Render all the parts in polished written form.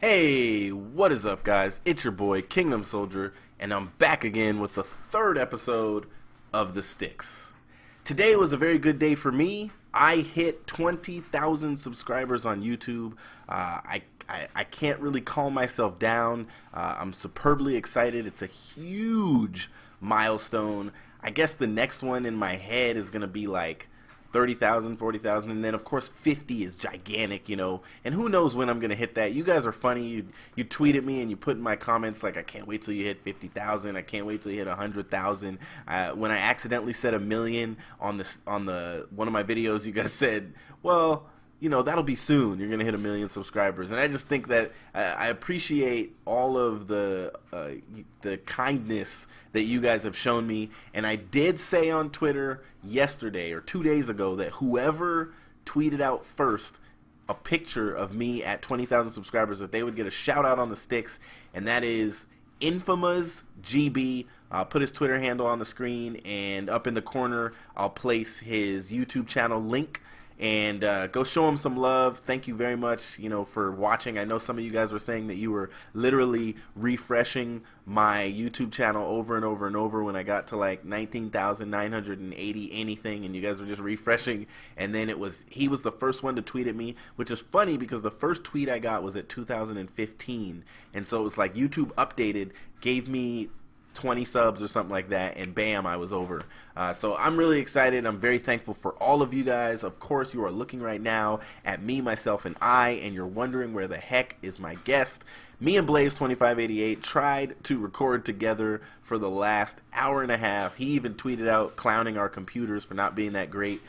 Hey, what is up, guys? It's your boy, Kingdom Soldier, and I'm back again with the third episode of the STiKS. Today was a very good day for me. I hit 20,000 subscribers on YouTube. I can't really calm myself down. I'm superbly excited. It's a huge milestone. I guess the next one in my head is going to be like 30,000, 40,000, and then of course 50 is gigantic, and who knows when I'm going to hit that. You guys are funny. You tweet at me and you put in my comments like, I can't wait till you hit 50,000, I can't wait till you hit 100,000. When I accidentally said 1,000,000 on the one of my videos, you guys said, well, that'll be soon. You're gonna hit 1,000,000 subscribers, and I just think that I appreciate all of the kindness that you guys have shown me. And I did say on Twitter yesterday or 2 days ago that whoever tweeted out first a picture of me at 20,000 subscribers, that they would get a shout out on the STiKS, and that is Infamous GB. I'll put his Twitter handle on the screen, and up in the corner I'll place his YouTube channel link. And go show him some love. Thank you very much, for watching. I know some of you guys were saying that you were literally refreshing my YouTube channel over and over and over when I got to like 19,980 anything, and you guys were just refreshing. And then he was the first one to tweet at me, which is funny because the first tweet I got was at 2015, and so it was like YouTube updated, gave me 20 subs or something like that, and bam, I was over. So I'm really excited. I'm very thankful for all of you guys. Of course, you are looking right now at me, myself, and I, and you're wondering where the heck is my guest. Me and Blaze2588 tried to record together for the last hour and a half. He even tweeted out clowning our computers for not being that great.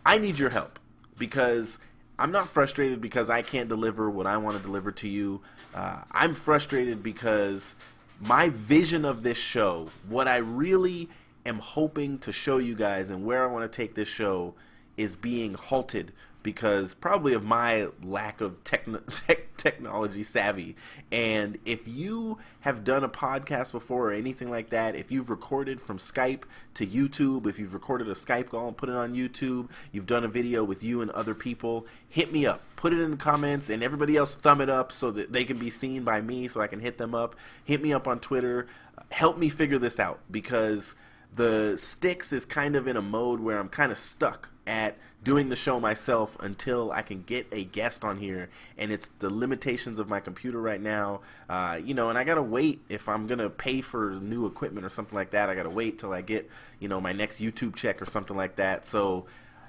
I need your help, because I'm not frustrated because I can't deliver what I want to deliver to you. I'm frustrated because my vision of this show, what I really am hoping to show you guys and where I want to take this show, is being halted because probably of my lack of technology savvy. And if you have done a podcast before or anything like that, if you've recorded from Skype to YouTube, if you've recorded a Skype call and put it on YouTube, you've done a video with you and other people, hit me up. Put it in the comments, and everybody else thumb it up so that they can be seen by me so I can hit them up. Hit me up on Twitter. Help me figure this out, because the STiKS is kind of in a mode where I'm kind of stuck at doing the show myself until I can get a guest on here, and it's the limitations of my computer right now, and I gotta wait. If I'm gonna pay for new equipment or something like that, I gotta wait till I get my next YouTube check or something like that. So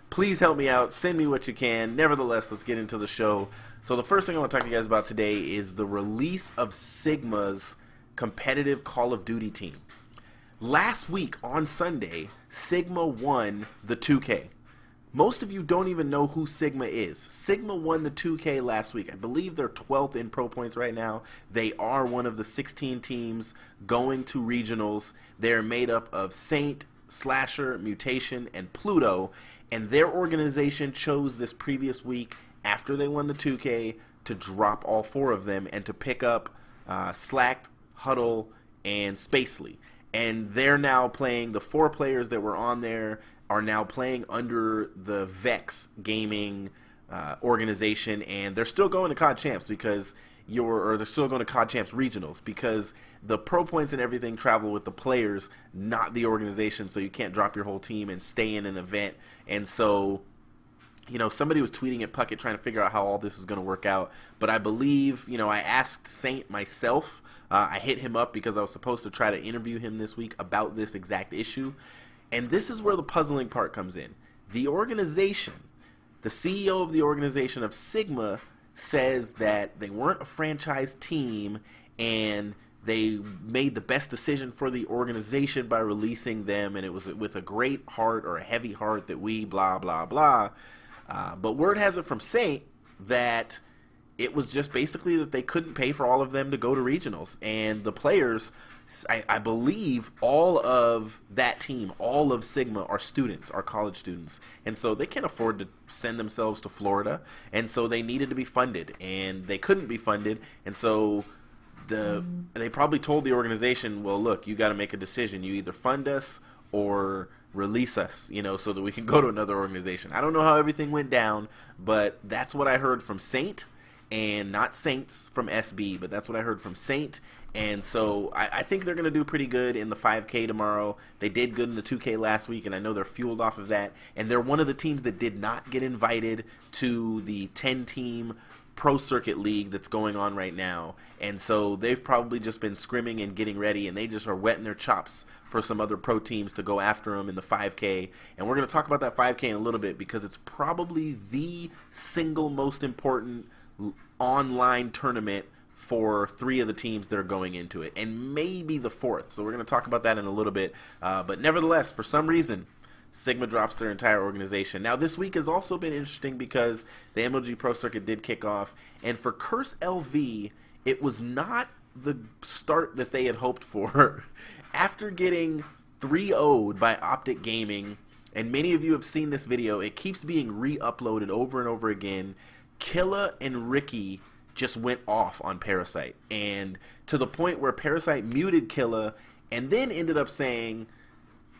please help me out. Send me what you can. Nevertheless, let's get into the show. So the first thing I want to talk to you guys about today is the release of Sigma's competitive Call of Duty team. Last week on Sunday, Sigma won the 2K. Most of you don't even know who Sigma is. Sigma won the 2K last week. I believe they're 12th in pro points right now. They are one of the 16 teams going to regionals. They're made up of Saint, Slasher, Mutation, and Pluto. And their organization chose this previous week, after they won the 2K, to drop all four of them and to pick up Slacked, Huddle, and Spacely. And they're now playing, the four players that were on there are now playing under the Vex Gaming organization, and they're still going to COD Champs because they're still going to COD Champs regionals, because the pro points and everything travel with the players, not the organization, so you can't drop your whole team and stay in an event. And so, somebody was tweeting at Puckett trying to figure out how all this is going to work out, but I believe, I asked Saint myself. I hit him up because I was supposed to try to interview him this week about this exact issue. And this is where the puzzling part comes in. The organization, the CEO of the organization of Sigma, says that they weren't a franchise team and they made the best decision for the organization by releasing them, and it was with a great heart or a heavy heart that we blah, blah, blah. But word has it from Saint that it was just basically that they couldn't pay for all of them to go to regionals. And the players, I believe all of that team, all of Sigma, are students, are college students. And so they can't afford to send themselves to Florida. And so they needed to be funded. And they couldn't be funded. And so they probably told the organization, well, look, you got to make a decision. You either fund us or release us, so that we can go to another organization. I don't know how everything went down, but that's what I heard from Saint. and not Saints from SB, but that's what I heard from Saint. And so I think they're going to do pretty good in the 5K tomorrow. They did good in the 2K last week, and I know they're fueled off of that. And they're one of the teams that did not get invited to the 10-team Pro Circuit League that's going on right now. And so they've probably just been scrimming and getting ready, and they just are wetting their chops for some other pro teams to go after them in the 5K. And we're going to talk about that 5K in a little bit because it's probably the single most important online tournament for 3 of the teams that are going into it, and maybe the 4th. So we're going to talk about that in a little bit. But nevertheless, for some reason, Sigma drops their entire organization. Now, this week has also been interesting because the MLG Pro Circuit did kick off, and for Curse LV, it was not the start that they had hoped for. After getting 3-0'd by Optic Gaming, and many of you have seen this video, it keeps being re-uploaded over and over again. Killa and Ricky just went off on Parasite, and to the point where Parasite muted Killa and then ended up saying,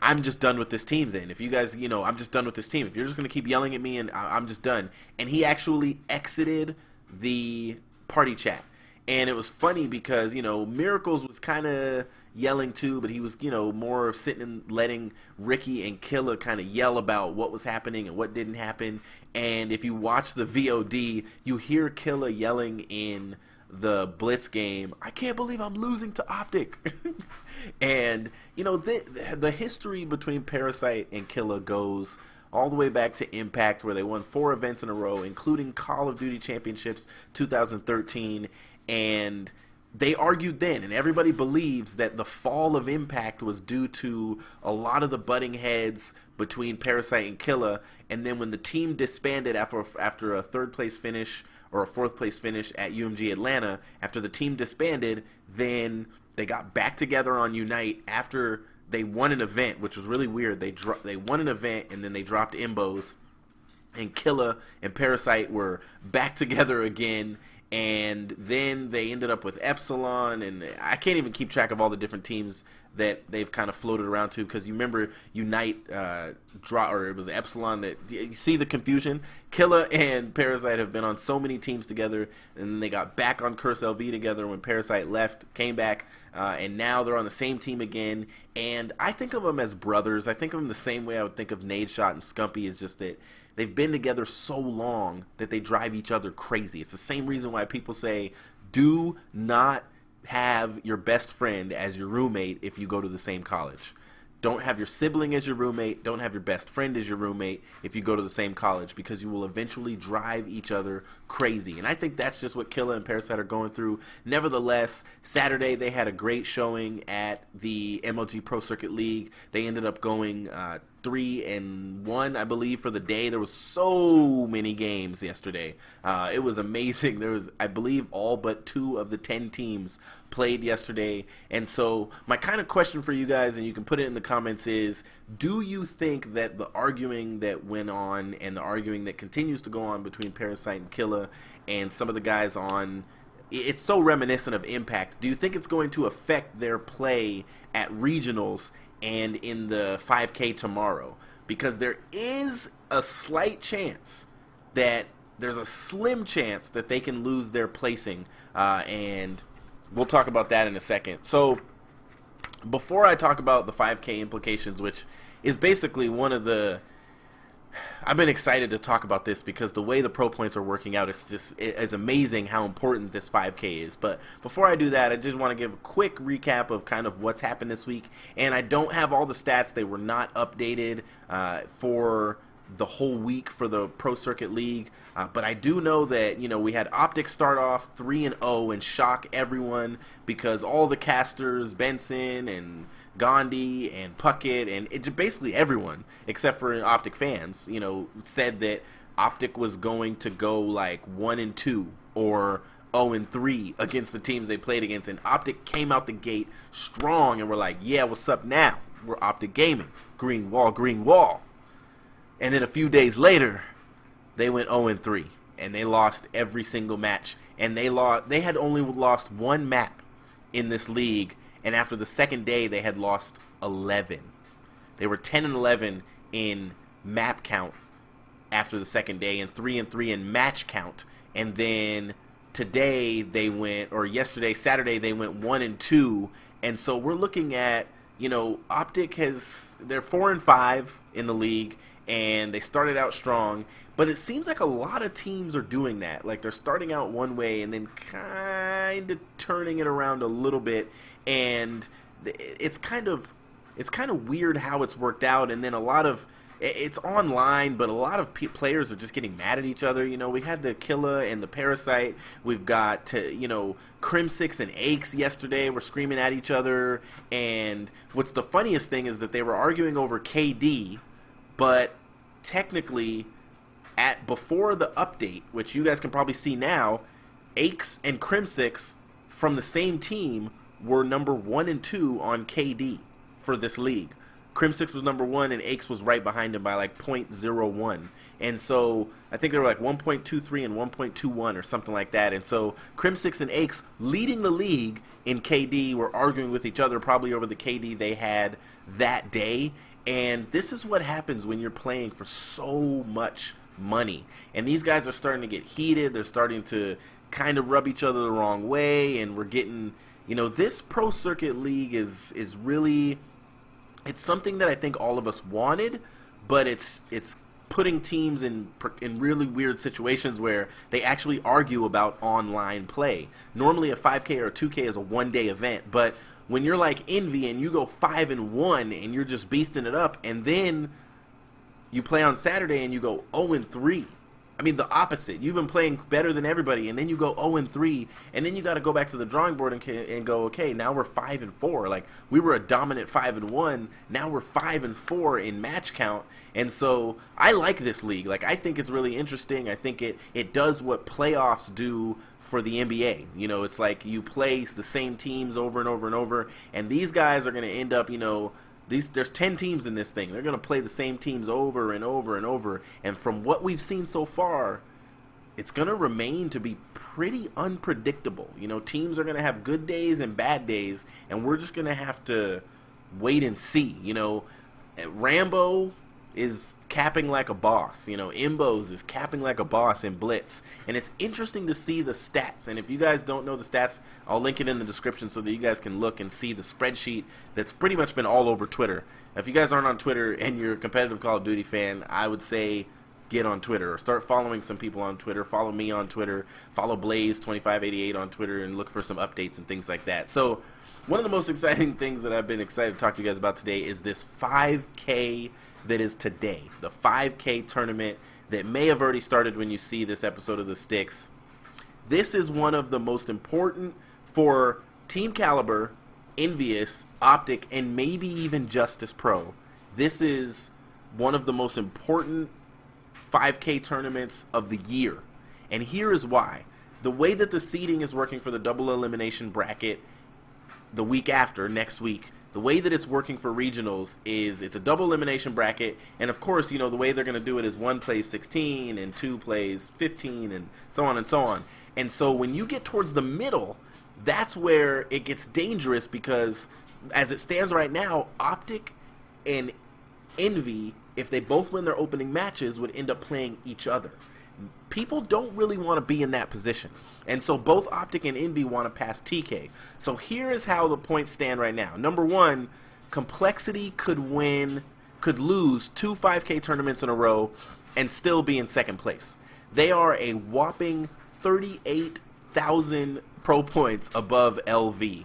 I'm just done with this team then. If you guys, I'm just done with this team. If you're just going to keep yelling at me, and I'm just done. And he actually exited the party chat. And it was funny because, Miracles was kind of yelling too, but he was, more of sitting and letting Ricky and Killa kind of yell about what was happening and what didn't happen. And if you watch the VOD, you hear Killa yelling in the Blitz game, I can't believe I'm losing to Optic. And, the history between Parasite and Killa goes all the way back to Impact, where they won 4 events in a row, including Call of Duty Championships 2013. And they argued then, and everybody believes that the fall of Impact was due to a lot of the butting heads between Parasite and Killa. And then when the team disbanded after a 3rd place finish or a 4th place finish at UMG Atlanta, after the team disbanded, then they got back together on Unite after they won an event, which was really weird. They won an event, and then they dropped Imbos, and Killa and Parasite were back together again. And then they ended up with Epsilon, and I can't even keep track of all the different teams that they've kind of floated around to, because you remember Unite or it was Epsilon. That you see the confusion. Killa and Parasite have been on so many teams together, and then they got back on Curse LV together when Parasite left, came back, and now they're on the same team again. And I think of them as brothers. I think of them the same way I would think of Nadeshot and Scumpy, is just that they've been together so long that they drive each other crazy. It's the same reason why people say, do not have your best friend as your roommate if you go to the same college. Don't have your sibling as your roommate. Don't have your best friend as your roommate if you go to the same college, because you will eventually drive each other crazy. And I think that's just what Killa and Parasite are going through. Nevertheless, Saturday they had a great showing at the MLG Pro Circuit League. They ended up going 3-1, I believe, for the day. There was so many games yesterday. It was amazing. There was, I believe, all but 2 of the 10 teams played yesterday. And so my kind of question for you guys, and you can put it in the comments, is, do you think that the arguing that went on and the arguing that continues to go on between Parasite and Killa and some of the guys on, it's so reminiscent of Impact, do you think it's going to affect their play at regionals and in the 5K tomorrow? Because there is a slight chance that there's a slim chance that they can lose their placing, and we'll talk about that in a second. So before I talk about the 5K implications, which is basically one of the, I've been excited to talk about this because the way the pro points are working out is amazing how important this 5K is. But before I do that, I just want to give a quick recap of kind of what's happened this week. And I don't have all the stats. They were not updated for the whole week for the Pro Circuit League. But I do know that, we had Optic start off 3-0 and shock everyone, because all the casters, Benson and Gandhi and Puckett and basically everyone except for Optic fans, said that Optic was going to go like 1-2 or 0-3 against the teams they played against, and Optic came out the gate strong, and we're like, yeah, what's up now? We're Optic Gaming, green wall, green wall. And then a few days later, they went 0-3, and they lost every single match, and they had only lost 1 map in this league. And after the second day, they had lost 11. They were 10-11 in map count after the second day, and 3-3 in match count. And then today they went, or yesterday, Saturday, they went 1-2, and so we're looking at, you know, Optic they're 4-5 in the league, and they started out strong, but it seems like a lot of teams are doing that. Like, they're starting out one way and then kind of turning it around a little bit, and it's kind of weird how it's worked out. And then it's online, but a lot of players are just getting mad at each other. You know, we had the Killa and the Parasite. We've got, you know, Crim6 and STiKS yesterday were screaming at each other. And what's the funniest thing is that they were arguing over KD, but technically, before the update, which you guys can probably see now, STiKS and Crim6 from the same team were number 1 and 2 on KD for this league. Crim6 was number 1, and STiKS was right behind him by like 0.01. And so I think they were like 1.23 and 1.21 or something like that. And so Crim6 and STiKS, leading the league in KD, were arguing with each other probably over the KD they had that day. And this is what happens when you're playing for so much money. And these guys are starting to get heated. They're starting to kind of rub each other the wrong way. And we're getting, you know, this Pro Circuit League is really, it's something that I think all of us wanted, but it's putting teams in really weird situations where they actually argue about online play. Normally a 5K or a 2K is a one-day event, but when you're like Envy and you go 5-1 and you're just beasting it up, and then you play on Saturday and you go 0-3. I mean, the opposite. You've been playing better than everybody, and then you go 0-3, and then you got to go back to the drawing board and go, okay, now we're 5-4. Like, we were a dominant 5-1. Now we're 5-4 in match count. And so I like this league. Like, I think it's really interesting. I think it does what playoffs do for the NBA. You know, it's like you play the same teams over and over and over, and these guys are going to end up, you know, there's 10 teams in this thing. They're going to play the same teams over and over and over. And from what we've seen so far, it's going to remain to be pretty unpredictable. You know, teams are going to have good days and bad days, and we're just going to have to wait and see. You know, Rambo is capping like a boss. You know, Imbos is capping like a boss in Blitz. And it's interesting to see the stats. And if you guys don't know the stats, I'll link it in the description so that you guys can look and see the spreadsheet that's pretty much been all over Twitter. If you guys aren't on Twitter and you're a competitive Call of Duty fan, I would say get on Twitter or start following some people on Twitter. Follow me on Twitter. Follow Blaze2588 on Twitter and look for some updates and things like that. So one of the most exciting things that I've been excited to talk to you guys about today is this 5K that is today, the 5K tournament that may have already started when you see this episode of the STiKS. This is one of the most important for Team Caliber, Envious, Optic, and maybe even Justice Pro. This is one of the most important 5K tournaments of the year. And here is why. The way that the seeding is working for the double elimination bracket the week after, next week, the way that it's working for regionals is it's a double elimination bracket, and of course, you know, the way they're going to do it is 1 plays 16 and 2 plays 15 and so on and so on. And so when you get towards the middle, that's where it gets dangerous, because as it stands right now, Optic and Envy, if they both win their opening matches, would end up playing each other. People don't really want to be in that position. And so both Optic and Envy want to pass TK. So here is how the points stand right now. Number 1, Complexity could lose 2 5K tournaments in a row and still be in second place. They are a whopping 38,000 pro points above LV.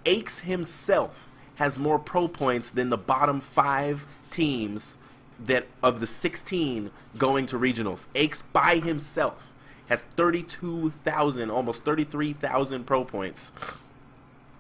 STiKS himself has more pro points than the bottom 5 teams that of the 16 going to regionals. STiKS by himself has 32,000, almost 33,000 pro points.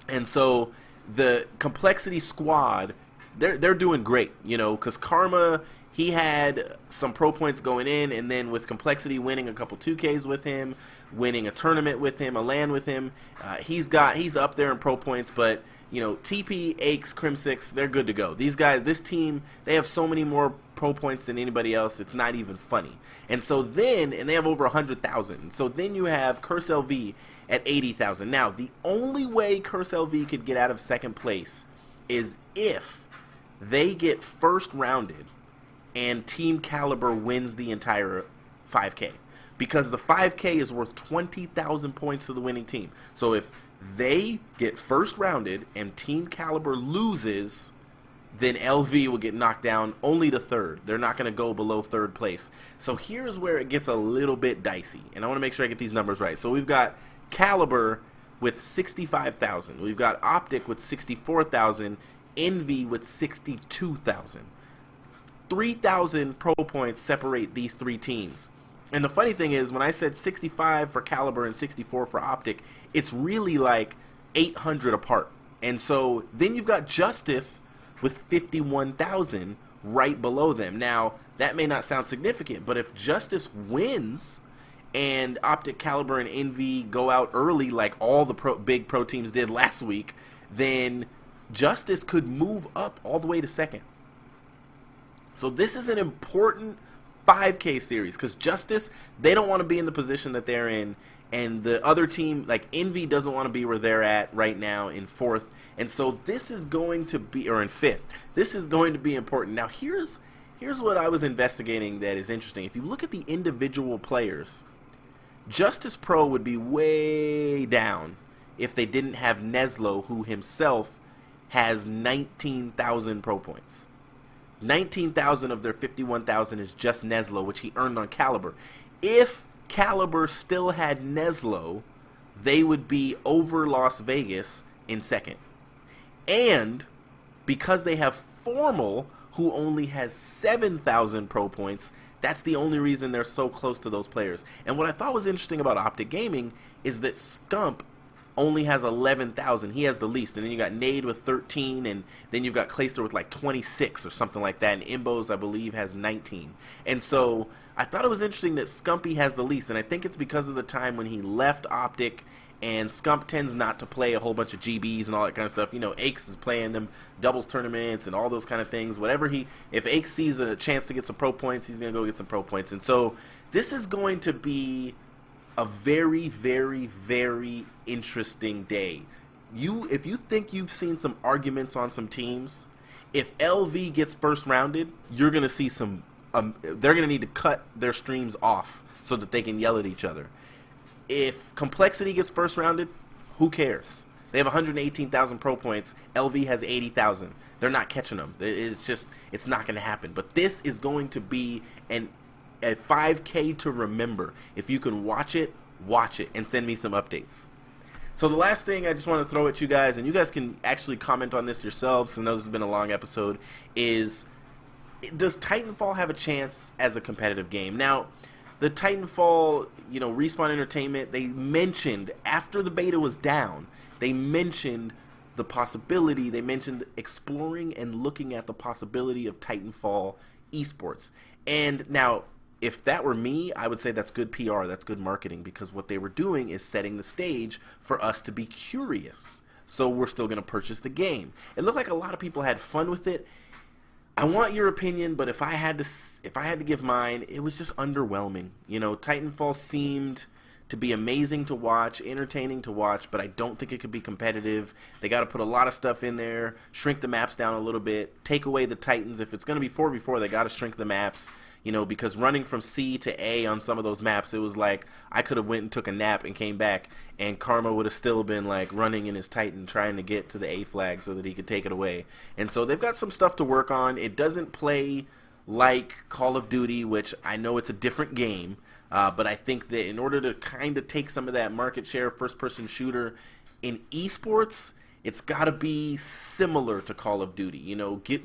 And so the Complexity squad, they're doing great, you know, because Karma, he had some pro points going in, and then with Complexity winning a couple 2Ks with him, winning a tournament with him, a LAN with him, he's up there in pro points. But you know, TP, STiKS, Crim6, they're good to go. These guys, this team, they have so many more pro points than anybody else, it's not even funny. And so then, and they have over 100,000. So then you have Curse LV at 80,000. Now, the only way Curse LV could get out of second place is if they get first rounded and Team Caliber wins the entire 5K. because the 5K is worth 20,000 points to the winning team. So if they get first rounded and Team Caliber loses, then LV will get knocked down only to third. They're not going to go below third place. So here's where it gets a little bit dicey, and I want to make sure I get these numbers right. So we've got Caliber with 65,000. We've got Optic with 64,000. Envy with 62,000. 3,000 pro points separate these three teams. And the funny thing is, when I said 65 for Caliber and 64 for Optic, it's really like 800 apart. And so then you've got Justice with 51,000 right below them. Now, that may not sound significant, but if Justice wins and Optic, Caliber, and Envy go out early like all the big pro teams did last week, then Justice could move up all the way to second. So this is an important 5K series because Justice, they don't want to be in the position that they're in, and the other team, like Envy, doesn't want to be where they're at right now in fourth. And so this is going to be, or in fifth, this is going to be important. Now here's what I was investigating that is interesting. If you look at the individual players, Justice Pro would be way down if they didn't have Neslo, who himself has 19,000 pro points. 19,000 of their 51,000 is just Neslo, which he earned on Caliber. If Caliber still had Neslo, they would be over Las Vegas in second. And because they have Formal, who only has 7,000 pro points, that's the only reason they're so close to those players. And what I thought was interesting about Optic Gaming is that Scump only has 11,000. He has the least. And then you got Nade with 13, and then you've got Clayster with like 26 or something like that. And Imbos, I believe, has 19. And so I thought it was interesting that Scumpy has the least. And I think it's because of the time when he left Optic, and Scump tends not to play a whole bunch of GBs and all that kind of stuff. You know, Aches is playing them doubles tournaments and all those kind of things. Whatever if Aches sees a chance to get some pro points, he's going to go get some pro points. And so this is going to be a very, very, very interesting day. If you think you've seen some arguments on some teams, if LV gets first rounded, you're going to see some, they're going to need to cut their streams off so that they can yell at each other. If Complexity gets first rounded, who cares? They have 118,000 pro points. LV has 80,000. They're not catching them. It's not going to happen. But this is going to be a 5K to remember. If you can watch it, and send me some updates. So the last thing I just want to throw at you guys, and you guys can actually comment on this yourselves, I know this has been a long episode, is does Titanfall have a chance as a competitive game? Now, the Titanfall, Respawn Entertainment, they mentioned, after the beta was down, they mentioned the possibility, they mentioned exploring and looking at the possibility of Titanfall Esports. And now, if that were me, I would say that's good PR, that's good marketing, because what they were doing is setting the stage for us to be curious. So we're still going to purchase the game. It looked like a lot of people had fun with it. I want your opinion, but if I had to give mine, it was just underwhelming. Titanfall seemed to be amazing to watch, entertaining to watch, but I don't think it could be competitive. They got to put a lot of stuff in there, shrink the maps down a little bit, take away the Titans. If it's going to be 4v4, they got to shrink the maps. Because running from C to A on some of those maps, it was like I could have went and took a nap and came back, and Karma would have still been like running in his Titan trying to get to the A flag so that he could take it away. And so they've got some stuff to work on. It doesn't play like Call of Duty, which I know it's a different game, but I think that in order to kind of take some of that market share first-person shooter in esports, it's got to be similar to Call of Duty.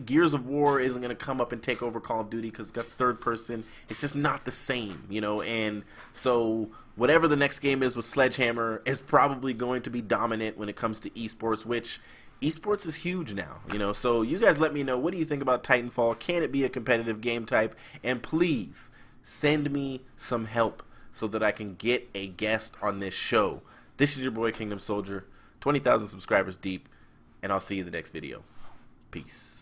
Gears of War isn't going to come up and take over Call of Duty because it's got third person. It's just not the same, and so whatever the next game is with Sledgehammer is probably going to be dominant when it comes to esports, which esports is huge now, So you guys let me know, what do you think about Titanfall? Can it be a competitive game type? And please send me some help so that I can get a guest on this show. This is your boy Kingdom Soldier. 20,000 subscribers deep, and I'll see you in the next video. Peace.